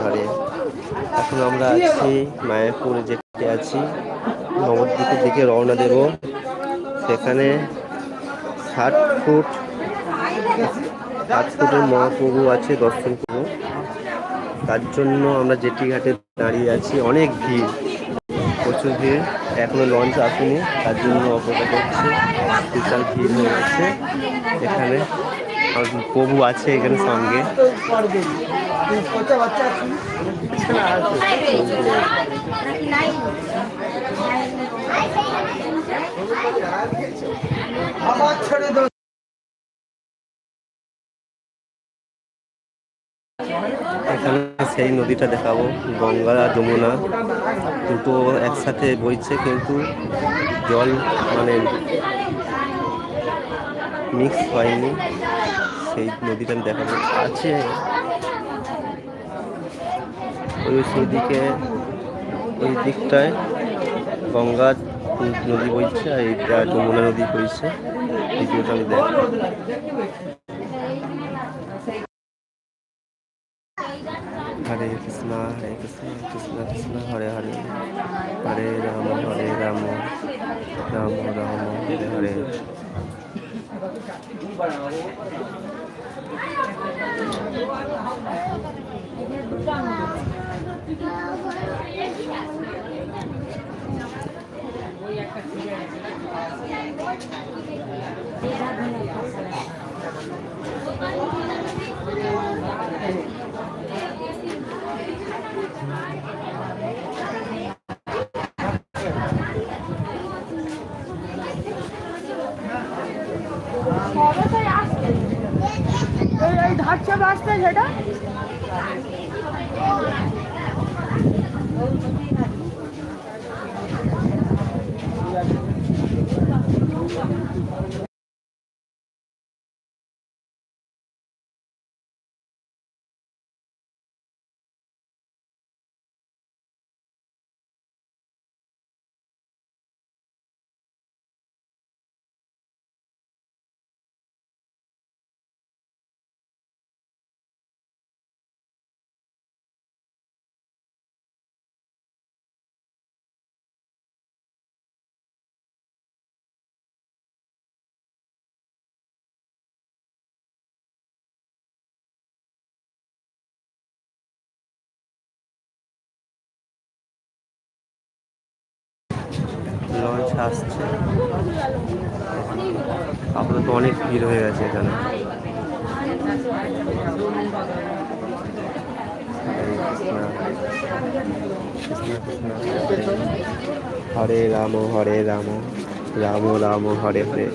হরে। এখন আমরা আছি মায়াপুর যেতে আছি, নবদ্বীপের দিকে রওনা দেব। সেখানে 60 ফুট 60 ফুটের মহাপ্রভু আছে, দর্শন করব। তার জন্য আমরা জেটি ঘাটে দাঁড়িয়ে আছি, অনেক ভিড়, প্রচুর ভিড়। এখনো লঞ্চ আসেনি, তার জন্য অপেক্ষা করছি। বিশাল ভিড় হয়ে গেছে এখানে। প্রভু আছে এখানে সঙ্গে। এখানে সেই নদীটা দেখাবো, গঙ্গা আর যমুনা দুটো একসাথে বইছে, কিন্তু জল মানে মিক্স হয়নি। সেই নদীটা আমি দেখাবো। আছে সেদিকে, ওই দিকটায় গঙ্গা নদী বইছে, আর এইটা যমুনা নদী বইছে। ভিডিওটা আমি দেখ। হরে কৃষ্ণ কৃষ্ণ কৃষ্ণ হরে হরে, হরে রাম রাম রাম হরে হরে। এই ধারছে রাস্তা সেটা লঞ্চ আসছে, আপাতত অনেক ভিড় হয়ে গেছে এখানে। হরে রাম রাম রাম হরে হরে।